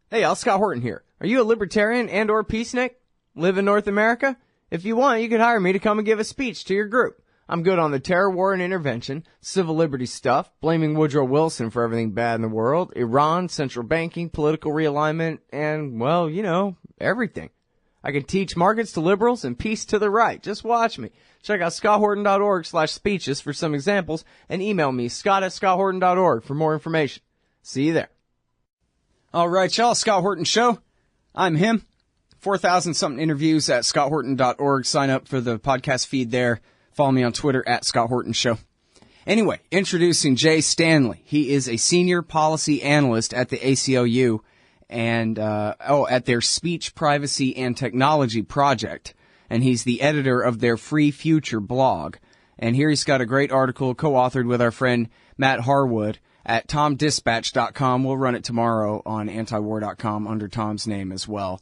Hey, y'all, Scott Horton here. Are you a libertarian and or peacenik? Live in North America? If you want, you could hire me to come and give a speech to your group. I'm good on the terror war and intervention, civil liberty stuff, blaming Woodrow Wilson for everything bad in the world, Iran, central banking, political realignment, and, well, you know, everything. I can teach markets to liberals and peace to the right. Just watch me. Check out scotthorton.org/speeches for some examples and email me, scott@scotthorton.org for more information. See you there. All right, y'all, Scott Horton Show. I'm him. 4,000-something interviews at scotthorton.org. Sign up for the podcast feed there. Follow me on Twitter at Scott Horton Show. Anyway, introducing Jay Stanley. He is a senior policy analyst at the ACLU and at their Speech, Privacy, and Technology Project. And he's the editor of their Free Future blog. And here he's got a great article co-authored with our friend Matt Harwood at TomDispatch.com. We'll run it tomorrow on antiwar.com under Tom's name as well.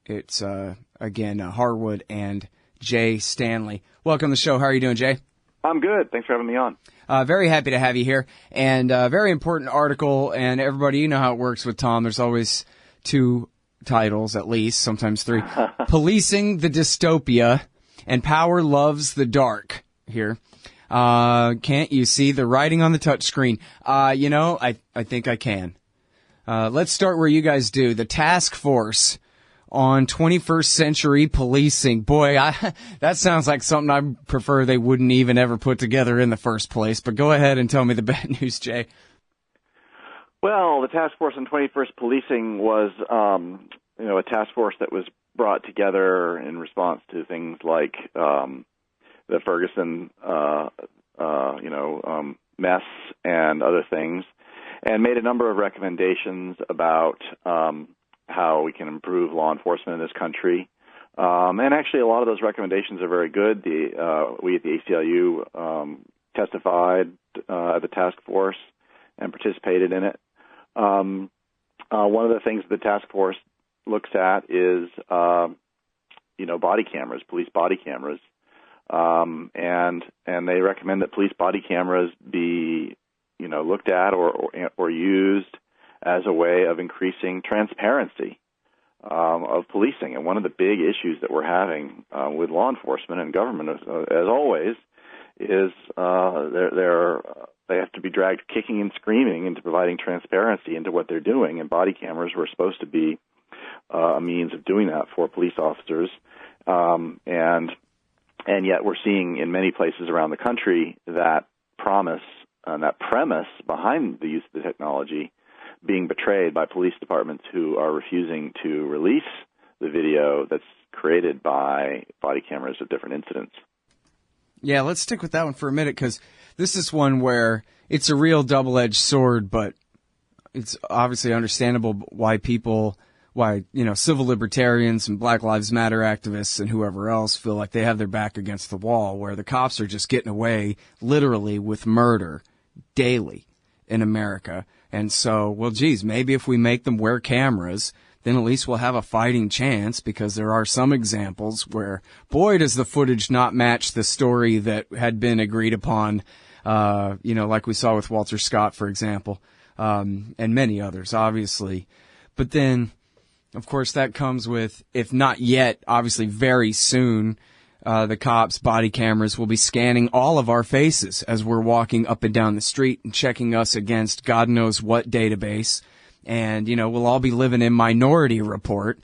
It's Harwood and Jay Stanley. Welcome to the show. How are you doing, Jay? I'm good. Thanks for having me on. Very happy to have you here. And very important article. And everybody, you know how it works with Tom. There's always two titles, at least, sometimes three. Policing the Dystopia and Power Loves the Dark here. Can't you see the writing on the touchscreen? I think I can. Let's start where you guys do. The task force on 21st century policing. Boy, that sounds like something I prefer they wouldn't even ever put together in the first place. But go ahead and tell me the bad news, Jay. Well, the task force on 21st policing was, a task force that was brought together in response to things like the Ferguson, mess and other things, and made a number of recommendations about how we can improve law enforcement in this country. And actually, a lot of those recommendations are very good. We at the ACLU testified at the task force and participated in it. One of the things the task force looks at is, body cameras, police body cameras. And they recommend that police body cameras be, looked at or used as a way of increasing transparency of policing. And one of the big issues that we're having with law enforcement and government, as always, is they have to be dragged kicking and screaming into providing transparency into what they're doing. And body cameras were supposed to be a means of doing that for police officers. And yet we're seeing in many places around the country that promise and that premise behind the use of the technology being betrayed by police departments who are refusing to release the video that's created by body cameras of different incidents. Yeah, let's stick with that one for a minute, because this is one where it's a real double-edged sword, but it's obviously understandable why civil libertarians and Black Lives Matter activists and whoever else feel like they have their back against the wall, where the cops are just getting away literally with murder daily in America. And so, well, geez, maybe if we make them wear cameras, then at least we'll have a fighting chance, because there are some examples where, boy, does the footage not match the story that had been agreed upon, like we saw with Walter Scott, for example, and many others, obviously. But then, of course, that comes with, if not yet, obviously very soon, the cops' body cameras will be scanning all of our faces as we're walking up and down the street and checking us against God knows what database. And, we'll all be living in Minority Report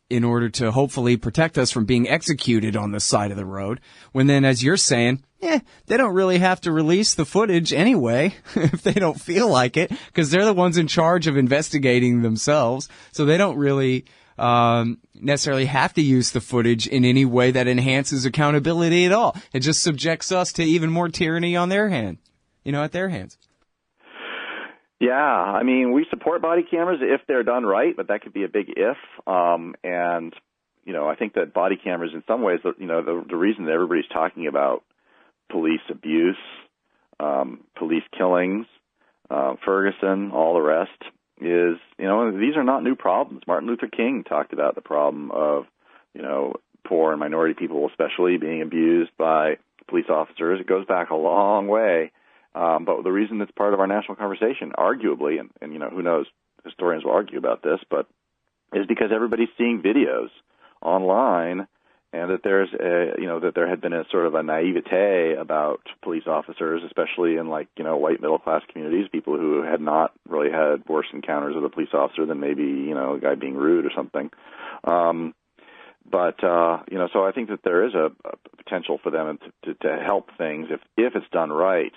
in order to hopefully protect us from being executed on the side of the road. When then, as you're saying, they don't really have to release the footage anyway if they don't feel like it, because they're the ones in charge of investigating themselves. So they don't really necessarily have to use the footage in any way that enhances accountability at all. It just subjects us to even more tyranny on their hand, at their hands. Yeah, I mean, we support body cameras if they're done right, but that could be a big if. I think that body cameras, in some ways, the reason that everybody's talking about police abuse, police killings, Ferguson, all the rest, is, these are not new problems. Martin Luther King talked about the problem of, poor and minority people especially being abused by police officers. It goes back a long way. But the reason it's part of our national conversation, arguably, and who knows, historians will argue about this, but is because everybody's seeing videos online, and that that there had been a sort of a naivete about police officers, especially in white middle class communities, people who had not really had worse encounters with a police officer than maybe a guy being rude or something. So I think that there is a potential for them to help things if it's done right.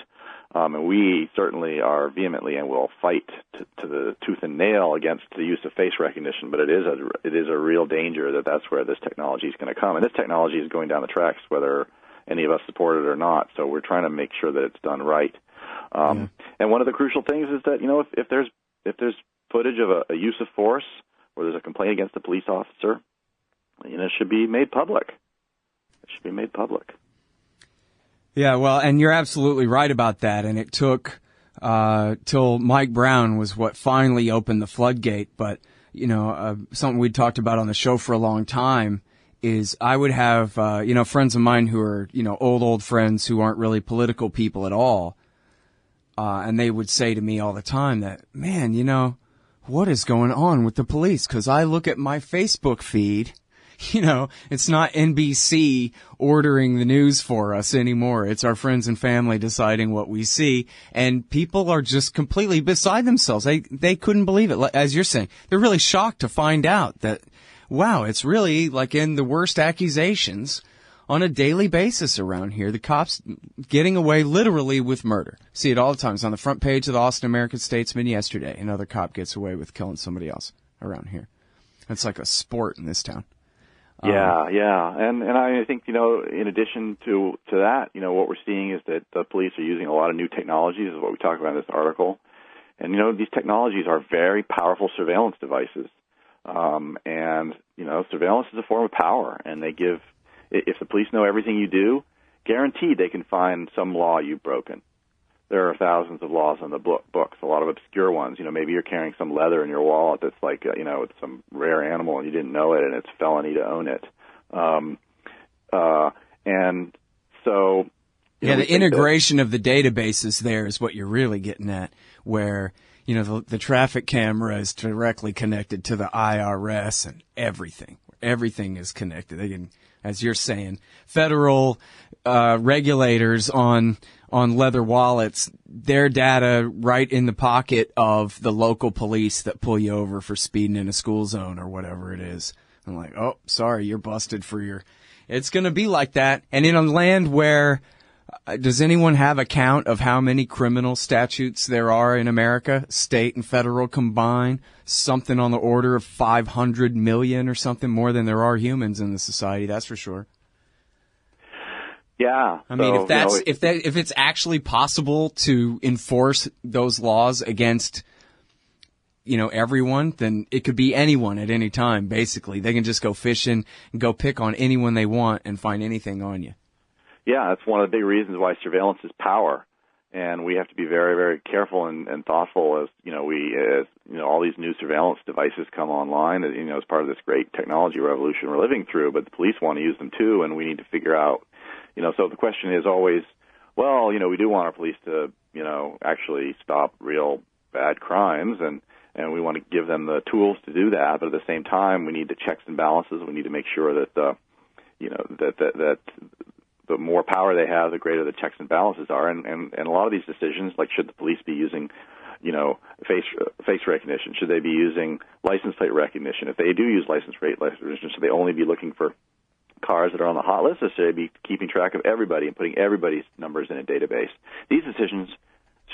And we certainly are vehemently and will fight to the tooth and nail against the use of face recognition. But it is a real danger that's where this technology is going to come. And this technology is going down the tracks whether any of us support it or not. So we're trying to make sure that it's done right. And one of the crucial things is that if there's footage of a use of force where there's a complaint against a police officer, it should be made public. It should be made public. Yeah, well, and you're absolutely right about that. And it took till Mike Brown was what finally opened the floodgate. But, something we talked about on the show for a long time is I would have, friends of mine who are, old friends who aren't really political people at all. And they would say to me all the time that, man, what is going on with the police? Because I look at my Facebook feed. It's not NBC ordering the news for us anymore. It's our friends and family deciding what we see. And people are just completely beside themselves. They couldn't believe it. As you're saying, they're really shocked to find out that, wow, it's really like in the worst accusations on a daily basis around here. The cops getting away literally with murder. See it all the time. It's on the front page of the Austin American-Statesman yesterday. Another cop gets away with killing somebody else around here. It's like a sport in this town. Yeah. And I think, in addition to that, what we're seeing is that the police are using a lot of new technologies, is what we talk about in this article. And, these technologies are very powerful surveillance devices. Surveillance is a form of power, and if the police know everything you do, guaranteed they can find some law you've broken. There are thousands of laws on the books, a lot of obscure ones. Maybe you're carrying some leather in your wallet that's like, it's some rare animal and you didn't know it, and it's a felony to own it. And so... the integration of the databases there is what you're really getting at, where, the traffic camera is directly connected to the IRS and everything. Everything is connected. They can, as you're saying, federal regulators on leather wallets, their data right in the pocket of the local police that pull you over for speeding in a school zone or whatever it is. I'm like, oh, sorry, you're busted for your... It's going to be like that. And in a land where... does anyone have a count of how many criminal statutes there are in America, state and federal combined? Something on the order of 500 million or something, more than there are humans in the society, that's for sure. Yeah. I mean, if it's actually possible to enforce those laws against, everyone, then it could be anyone at any time, basically. They can just go fishing and go pick on anyone they want and find anything on you. Yeah, that's one of the big reasons why surveillance is power. And we have to be very, very careful and thoughtful as, all these new surveillance devices come online, as part of this great technology revolution we're living through, but the police want to use them too, and we need to figure out, so the question is always, well, we do want our police to, actually stop real bad crimes, and we want to give them the tools to do that, but at the same time, we need the checks and balances. We need to make sure that, that the more power they have, the greater the checks and balances are. And a lot of these decisions, like should the police be using, face recognition? Should they be using license plate recognition? If they do use license plate recognition, should they only be looking for cars that are on the hot list, or should they be keeping track of everybody and putting everybody's numbers in a database? These decisions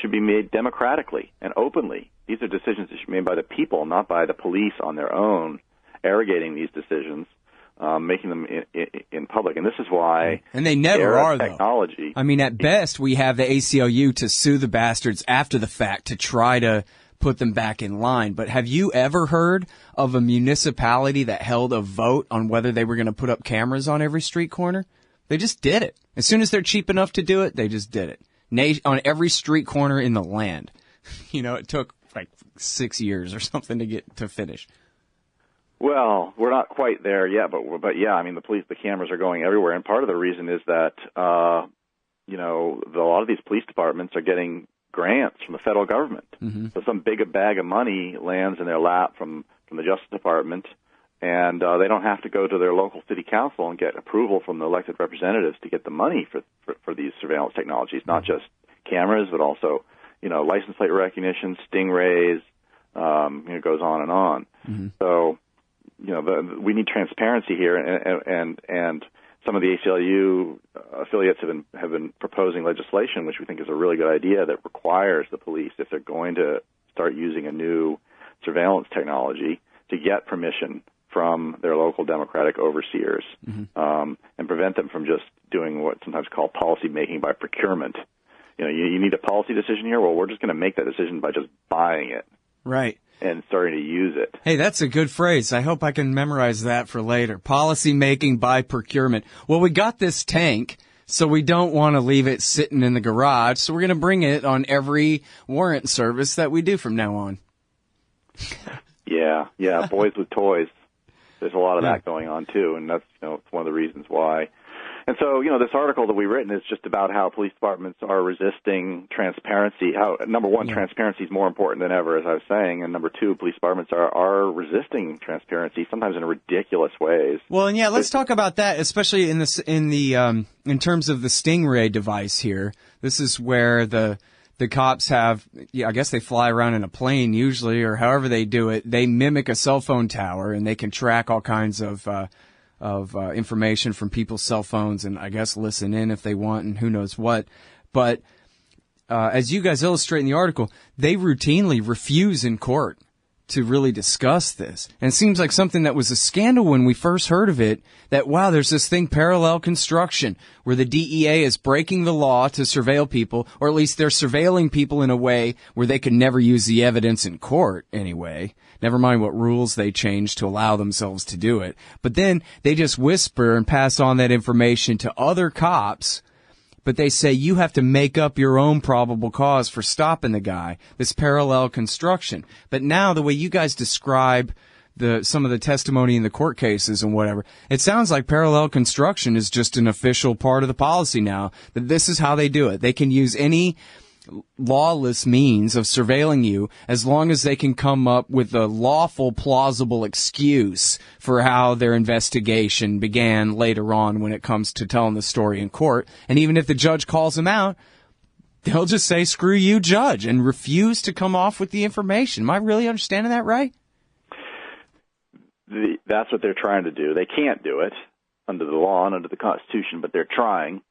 should be made democratically and openly. These are decisions that should be made by the people, not by the police on their own, arrogating these decisions. Making them in public, and this is why. And they never are, technology. Though. I mean, at best, we have the ACLU to sue the bastards after the fact to try to put them back in line. But have you ever heard of a municipality that held a vote on whether they were going to put up cameras on every street corner? They just did it. As soon as they're cheap enough to do it, they just did it. On every street corner in the land. It took like 6 years or something to finish. Well, we're not quite there yet, but yeah, I mean, the cameras are going everywhere, and part of the reason is that, a lot of these police departments are getting grants from the federal government. Mm-hmm. So some big bag of money lands in their lap from the Justice Department, and they don't have to go to their local city council and get approval from the elected representatives to get the money for these surveillance technologies, not just cameras, but also, license plate recognition, Stingrays, it goes on and on. Mm-hmm. So, we need transparency here, and some of the ACLU affiliates have been proposing legislation, which we think is a really good idea, that requires the police, if they're going to start using a new surveillance technology, to get permission from their local democratic overseers, mm-hmm. And prevent them from just doing what's sometimes called policy making by procurement. You need a policy decision here. Well, we're just going to make that decision by just buying it. Right. And starting to use it. Hey, that's a good phrase. I hope I can memorize that for later. Policy making by procurement. Well, we got this tank, so we don't want to leave it sitting in the garage, so we're going to bring it on every warrant service that we do from now on. Yeah, boys with toys. There's a lot of that going on, too, and that's it's one of the reasons why. And so, this article that we've written is just about how police departments are resisting transparency. How, number one, transparency is more important than ever, as I was saying, and number two, police departments are resisting transparency, sometimes in ridiculous ways. Well, and let's talk about that, especially in terms of the Stingray device here. This is where the cops have, I guess they fly around in a plane usually, or however they do it. They mimic a cell phone tower, and they can track all kinds of information from people's cell phones, and I guess listen in if they want, and who knows what. But as you guys illustrate in the article, they routinely refuse in court to really discuss this. And it seems like something that was a scandal when we first heard of it, that, wow, there's this thing, parallel construction, where the DEA is breaking the law to surveil people, or at least they're surveilling people in a way where they could never use the evidence in court anyway. Never mind what rules they change to allow themselves to do it. But then they just whisper and pass on that information to other cops, but they say you have to make up your own probable cause for stopping the guy, this parallel construction. But now the way you guys describe some of the testimony in the court cases and whatever, it sounds like parallel construction is just an official part of the policy now, that this is how they do it. They can use any lawless means of surveilling you as long as they can come up with a lawful, plausible excuse for how their investigation began later on when it comes to telling the story in court. And even if the judge calls them out, they'll just say, screw you, judge, and refuse to come off with the information. Am I really understanding that right? That's what they're trying to do. They can't do it under the law and under the Constitution, but they're trying.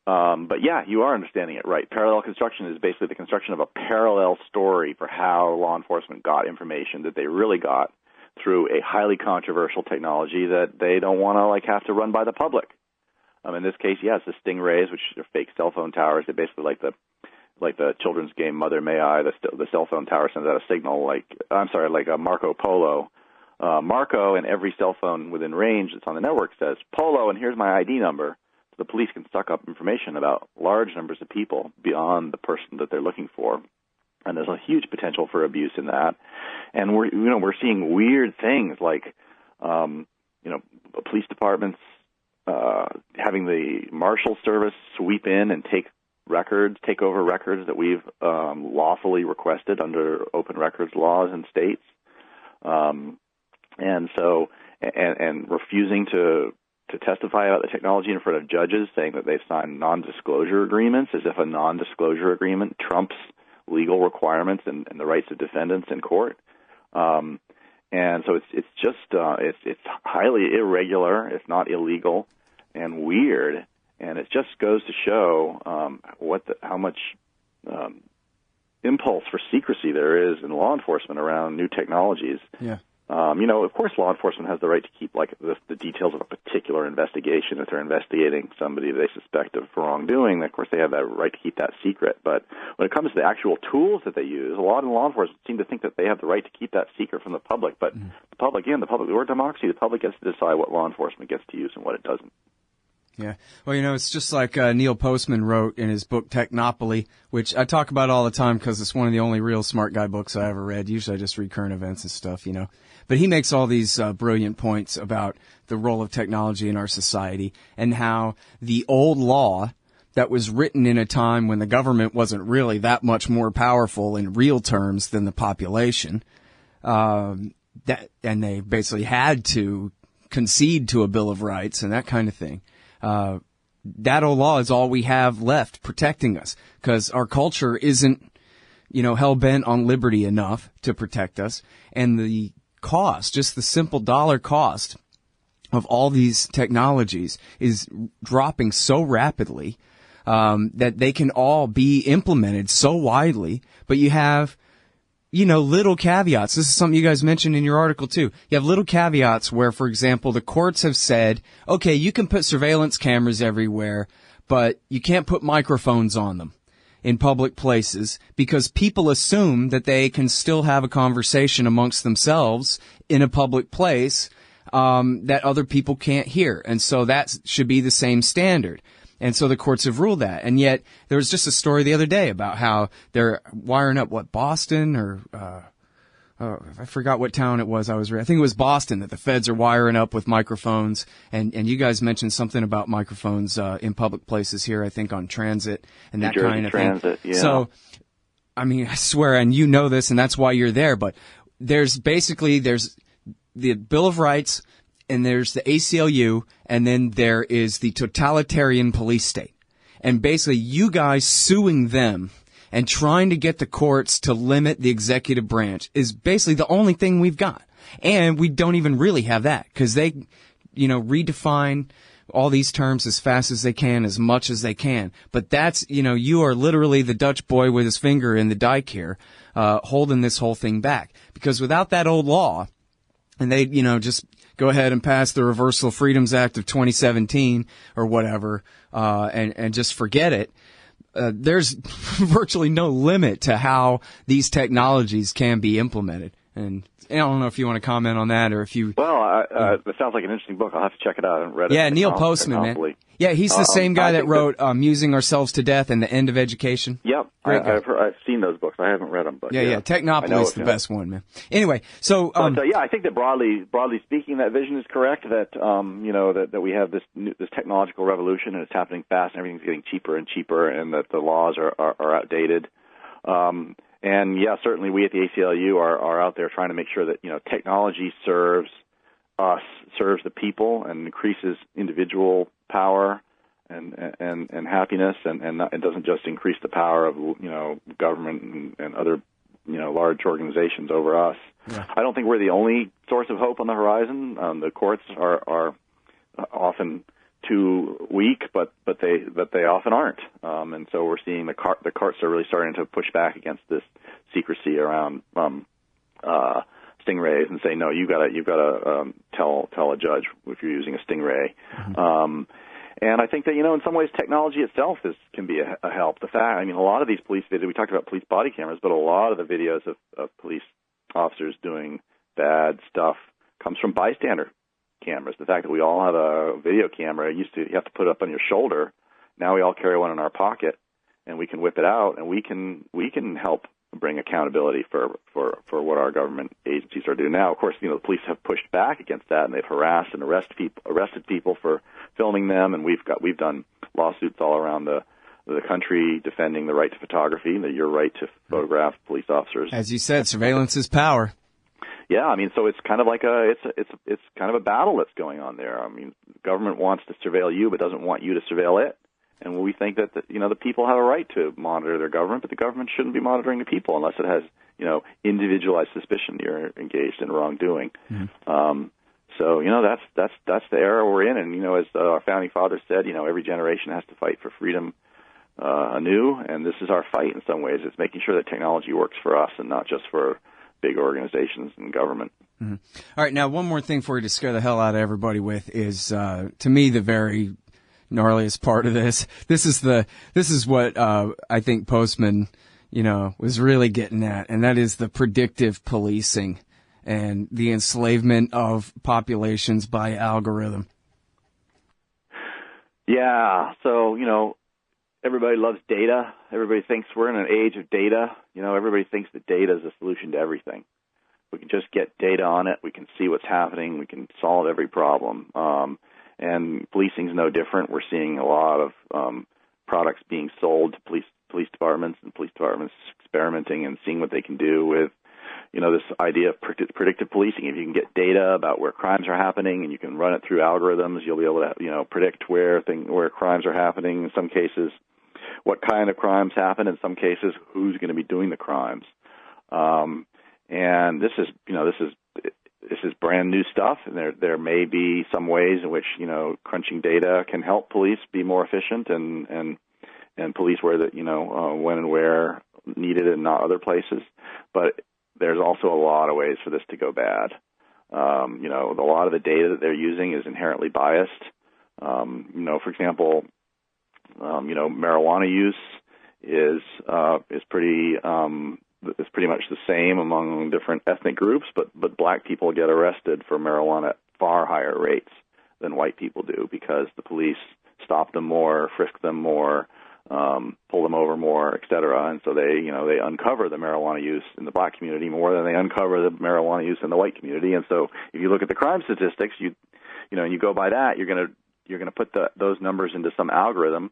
But yeah, you are understanding it right. Parallel construction is basically the construction of a parallel story for how law enforcement got information that they really got through a highly controversial technology that they don't want to have to run by the public. In this case, yes, the Stingrays, which are fake cell phone towers, they're basically like the children's game Mother May I. The cell phone tower sends out a signal like a Marco Polo. Marco, and every cell phone within range that's on the network says Polo, and here's my ID number. The police can suck up information about large numbers of people beyond the person that they're looking for, and there's a huge potential for abuse in that. And we're seeing weird things like police departments having the marshal service sweep in and take over records that we've lawfully requested under open records laws in states, and refusing to testify about the technology in front of judges, saying that they've signed non-disclosure agreements, as if a non-disclosure agreement trumps legal requirements and the rights of defendants in court. And so it's highly irregular, if not illegal, and weird. And it just goes to show how much impulse for secrecy there is in law enforcement around new technologies. Yeah. Of course, law enforcement has the right to keep the details of a particular investigation. If they're investigating somebody they suspect of wrongdoing, of course they have that right to keep that secret. But when it comes to the actual tools that they use, a lot of law enforcement seem to think that they have the right to keep that secret from the public. But the public, we're a democracy. The public gets to decide what law enforcement gets to use and what it doesn't. Yeah. Well, it's just like Neil Postman wrote in his book Technopoly, which I talk about all the time because it's one of the only real smart guy books I ever read. Usually I just read current events and stuff, But he makes all these brilliant points about the role of technology in our society and how the old law that was written in a time when the government wasn't really that much more powerful in real terms than the population. And they basically had to concede to a Bill of Rights and that kind of thing. That old law is all we have left protecting us, because our culture isn't, hell-bent on liberty enough to protect us. And the cost, just the simple dollar cost of all these technologies is dropping so rapidly that they can all be implemented so widely. But you have, little caveats. This is something you guys mentioned in your article too. You have little caveats where, for example, the courts have said, okay, you can put surveillance cameras everywhere, but you can't put microphones on them in public places, because people assume that they can still have a conversation amongst themselves in a public place that other people can't hear. And so that should be the same standard. And so the courts have ruled that. And yet there was just a story the other day about how they're wiring up, Boston or I forgot what town it was. I think it was Boston, that the feds are wiring up with microphones. And you guys mentioned something about microphones in public places here, I think on transit and that kind of transit, thing. Yeah. So, I swear, and you know this, and that's why you're there, but there's the Bill of Rights, and there's the ACLU, and then there is the totalitarian police state. And basically you guys suing them and trying to get the courts to limit the executive branch is basically the only thing we've got. And we don't even really have that, because they, redefine all these terms as fast as they can, as much as they can. But that's, you are literally the Dutch boy with his finger in the dike here, holding this whole thing back. Because without that old law, and they, just go ahead and pass the Reversal of Freedoms Act of 2017 or whatever, and just forget it. There's virtually no limit to how these technologies can be implemented. And I don't know if you want to comment on that, or if you... Well, it sounds like an interesting book. I'll have to check it out. I haven't read it. Yeah, Neil Postman, man. Yeah, he's the same guy that wrote Amusing Ourselves to Death and The End of Education. Yep, I've seen those books. I haven't read them, but yeah. Technopoly's the best one, man. Anyway, so I think that broadly speaking, that vision is correct. That that we have this technological revolution, and it's happening fast, and everything's getting cheaper and cheaper, and that the laws are outdated. And yeah, certainly we at the ACLU are out there trying to make sure that technology serves us, serves the people, and increases individual power and happiness, and it doesn't just increase the power of government and other large organizations over us. Yeah. I don't think we're the only source of hope on the horizon. The courts are often too weak, but they often aren't. And so we're seeing the courts are really starting to push back against this secrecy around stingrays and say, no, you've got to tell a judge if you're using a stingray. Mm-hmm. And I think that in some ways technology itself can be a help. A lot of these police videos, we talked about police body cameras, but a lot of the videos of police officers doing bad stuff comes from bystander cameras. The fact that we all have a video camera, you have to put it up on your shoulder. Now we all carry one in our pocket, and we can whip it out, and we can help bring accountability for what our government agencies are doing now. Of course, the police have pushed back against that, and they've harassed and arrested people for filming them, and we've done lawsuits all around the country defending the right to photography, your right to photograph police officers. As you said, surveillance is power. Yeah, so it's kind of like it's kind of a battle that's going on there. The government wants to surveil you, but doesn't want you to surveil it. And we think that the people have a right to monitor their government, but the government shouldn't be monitoring the people unless it has individualized suspicion that you're engaged in wrongdoing. Mm-hmm. So that's the era we're in, and as our founding fathers said, every generation has to fight for freedom anew, and this is our fight in some ways. It's making sure that technology works for us and not just for big organizations and government. Mm-hmm. All right, now one more thing for you to scare the hell out of everybody with is, to me, the very gnarliest part of this. This is what I think Postman, was really getting at, and that is the predictive policing and the enslavement of populations by algorithm. Yeah, so everybody loves data. Everybody thinks we're in an age of data. Everybody thinks that data is a solution to everything. We can just get data on it. We can see what's happening. We can solve every problem. And policing is no different. We're seeing a lot of products being sold to police departments, and police departments experimenting and seeing what they can do with, this idea of predictive policing. If you can get data about where crimes are happening and you can run it through algorithms, you'll be able to, predict where crimes are happening. In some cases, what kind of crimes happen. In some cases, who's going to be doing the crimes. And this is brand new stuff, and there may be some ways in which crunching data can help police be more efficient and police where when and where needed and not other places. But there's also a lot of ways for this to go bad. A lot of the data that they're using is inherently biased. For example, marijuana use is pretty much the same among different ethnic groups, but black people get arrested for marijuana at far higher rates than white people do because the police stop them more, frisk them more, pull them over more, et cetera. And so they uncover the marijuana use in the black community more than they uncover the marijuana use in the white community. And so if you look at the crime statistics, and you go by that, you're going to put those numbers into some algorithm,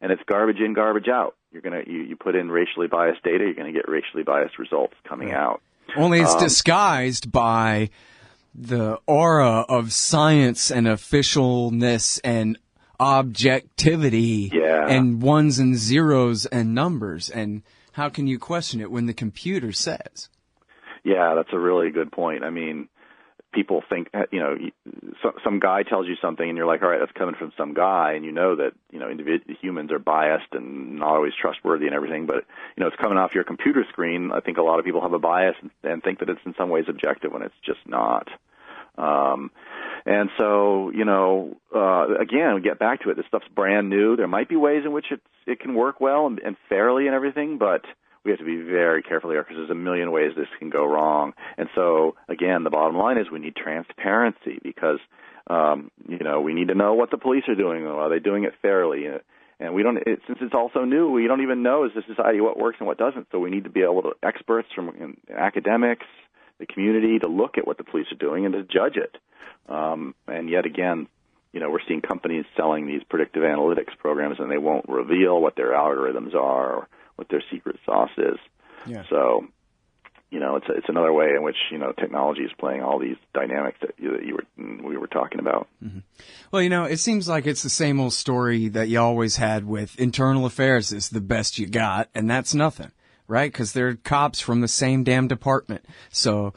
and it's garbage in, garbage out. You put in racially biased data, you're going to get racially biased results coming out. Only it's disguised by the aura of science and officialness and objectivity and ones and zeros and numbers. And how can you question it when the computer says? Yeah, that's a really good point. I mean, people think, some guy tells you something and you're like, all right, that's coming from some guy, and that, humans are biased and not always trustworthy and everything, but, it's coming off your computer screen. I think a lot of people have a bias and think that it's in some ways objective when it's just not. And so, again, we get back to it. This stuff's brand new. There might be ways in which it can work well and fairly and everything, but we have to be very careful here because there's a million ways this can go wrong. And so, again, the bottom line is we need transparency because, we need to know what the police are doing. Are they doing it fairly? And since it's also new, we don't even know as a society what works and what doesn't. So we need to be able to, experts from academics, the community, to look at what the police are doing and to judge it. And yet again, we're seeing companies selling these predictive analytics programs, and they won't reveal what their algorithms are or what their secret sauce is. Yeah. So, it's another way in which technology is playing all these dynamics that we were talking about. Mm-hmm. Well, it seems like it's the same old story that you always had with internal affairs is the best you got, and that's nothing, right? Because they're cops from the same damn department. So,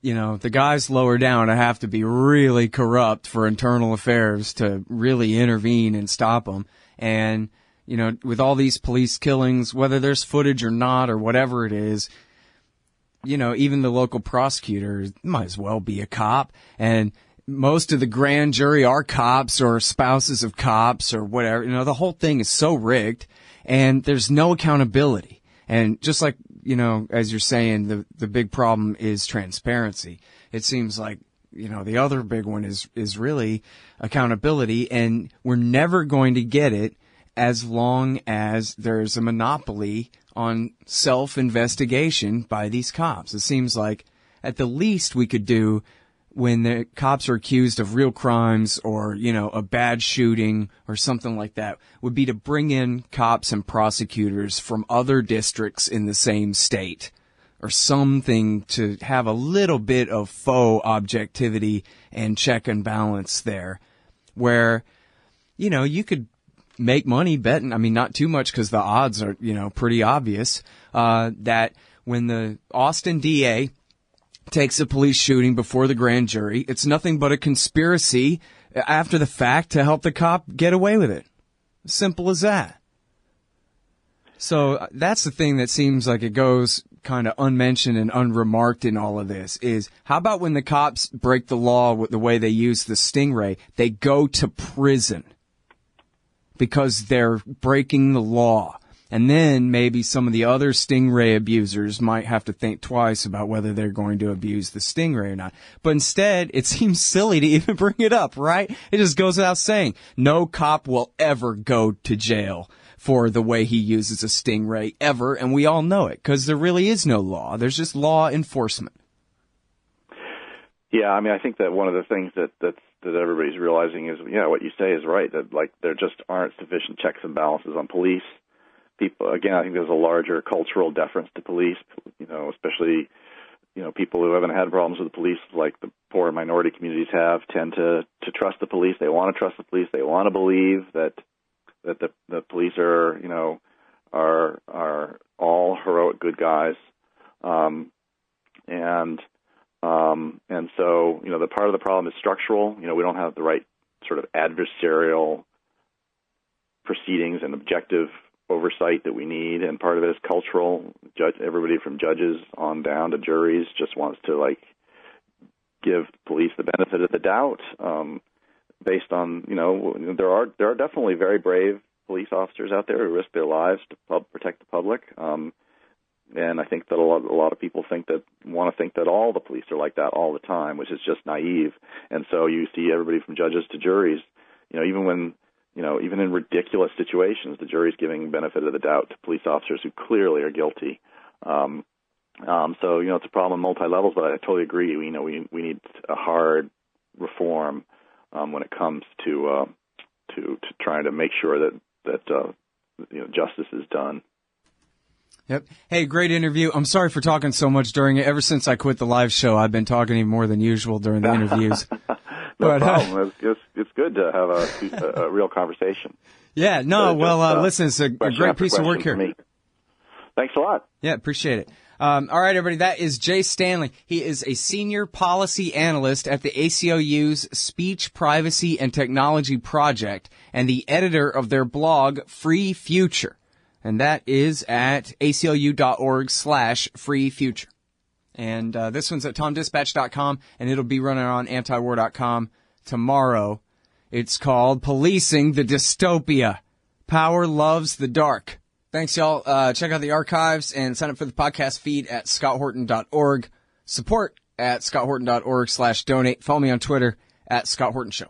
the guys lower down have to be really corrupt for internal affairs to really intervene and stop them. And, with all these police killings, whether there's footage or not or whatever it is, even the local prosecutor might as well be a cop. And most of the grand jury are cops or spouses of cops or whatever. The whole thing is so rigged, and there's no accountability. And just like, as you're saying, the big problem is transparency. It seems like, the other big one is really accountability, and we're never going to get it as long as there's a monopoly on self-investigation by these cops. It seems like at the least we could do when the cops are accused of real crimes or, a bad shooting or something like that would be to bring in cops and prosecutors from other districts in the same state or something to have a little bit of faux objectivity and check and balance there where, you could make money betting. I mean, not too much because the odds are, pretty obvious, that when the Austin DA takes a police shooting before the grand jury, it's nothing but a conspiracy after the fact to help the cop get away with it. Simple as that. So that's the thing that seems like it goes kind of unmentioned and unremarked in all of this is how about when the cops break the law with the way they use the Stingray, they go to prison because they're breaking the law. And then maybe some of the other Stingray abusers might have to think twice about whether they're going to abuse the Stingray or not. But instead, it seems silly to even bring it up, right? It just goes without saying. No cop will ever go to jail for the way he uses a Stingray, ever. And we all know it, because there really is no law. There's just law enforcement. Yeah, I mean, I think that one of the things that everybody's realizing is, what you say is right, that like there just aren't sufficient checks and balances on police. People, again, I think there's a larger cultural deference to police, especially, people who haven't had problems with the police, like the poor minority communities have, tend to trust the police. They want to trust the police. They want to believe that the police are all heroic good guys. And so, the part of the problem is structural. We don't have the right sort of adversarial proceedings and objective oversight that we need, and part of it is cultural. Everybody from judges on down to juries just wants to give police the benefit of the doubt, based on there are definitely very brave police officers out there who risk their lives to protect the public. And I think that a lot of people want to think that all the police are like that all the time, which is just naive. And so you see everybody from judges to juries, even in ridiculous situations, the jury's giving benefit of the doubt to police officers who clearly are guilty. So it's a problem on multi levels, but I totally agree. We need a hard reform when it comes to trying to make sure that justice is done. Yep. Hey, great interview. I'm sorry for talking so much during it. Ever since I quit the live show, I've been talking even more than usual during the interviews. No problem. It's good to have a real conversation. Yeah. No. Listen, it's a great piece of work here. Thanks a lot. Yeah, appreciate it. All right, everybody. That is Jay Stanley. He is a senior policy analyst at the ACLU's Speech, Privacy, and Technology Project and the editor of their blog, Free Future. And that is at aclu.org/freefuture. And this one's at tomdispatch.com, and it'll be running on antiwar.com tomorrow. It's called Policing the Dystopia. Power Loves the Dark. Thanks, y'all. Check out the archives and sign up for the podcast feed at scotthorton.org. Support at scotthorton.org/donate. Follow me on Twitter at Scott Horton Show.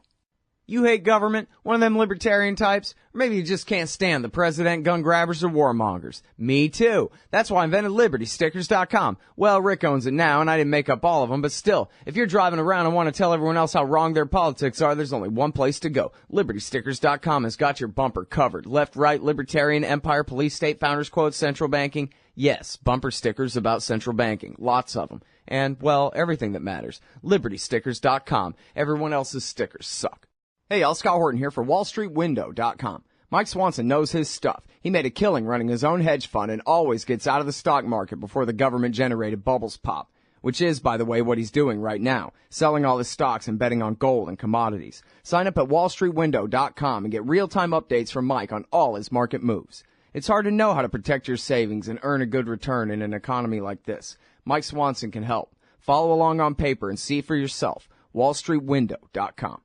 You hate government, one of them libertarian types, or maybe you just can't stand the president, gun grabbers, or warmongers. Me too. That's why I invented LibertyStickers.com. Well, Rick owns it now, and I didn't make up all of them, but still, if you're driving around and want to tell everyone else how wrong their politics are, there's only one place to go. LibertyStickers.com has got your bumper covered. Left, right, libertarian, empire, police, state, founders quote, central banking. Yes, bumper stickers about central banking. Lots of them. And, well, everything that matters. LibertyStickers.com. Everyone else's stickers suck. Hey, y'all, Scott Horton here for WallStreetWindow.com. Mike Swanson knows his stuff. He made a killing running his own hedge fund and always gets out of the stock market before the government-generated bubbles pop, which is, by the way, what he's doing right now, selling all his stocks and betting on gold and commodities. Sign up at WallStreetWindow.com and get real-time updates from Mike on all his market moves. It's hard to know how to protect your savings and earn a good return in an economy like this. Mike Swanson can help. Follow along on paper and see for yourself. WallStreetWindow.com.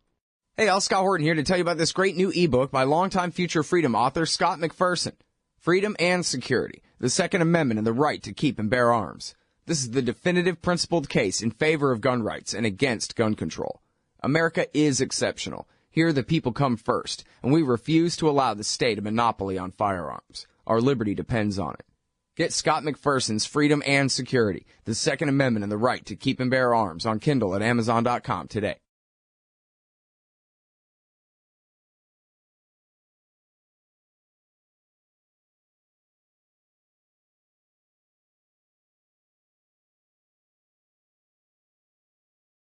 Hey, all, Scott Horton here to tell you about this great new ebook by longtime Future Freedom author Scott McPherson. Freedom and Security, the Second Amendment and the Right to Keep and Bear Arms. This is the definitive principled case in favor of gun rights and against gun control. America is exceptional. Here the people come first, and we refuse to allow the state a monopoly on firearms. Our liberty depends on it. Get Scott McPherson's Freedom and Security, the Second Amendment and the Right to Keep and Bear Arms on Kindle at Amazon.com today.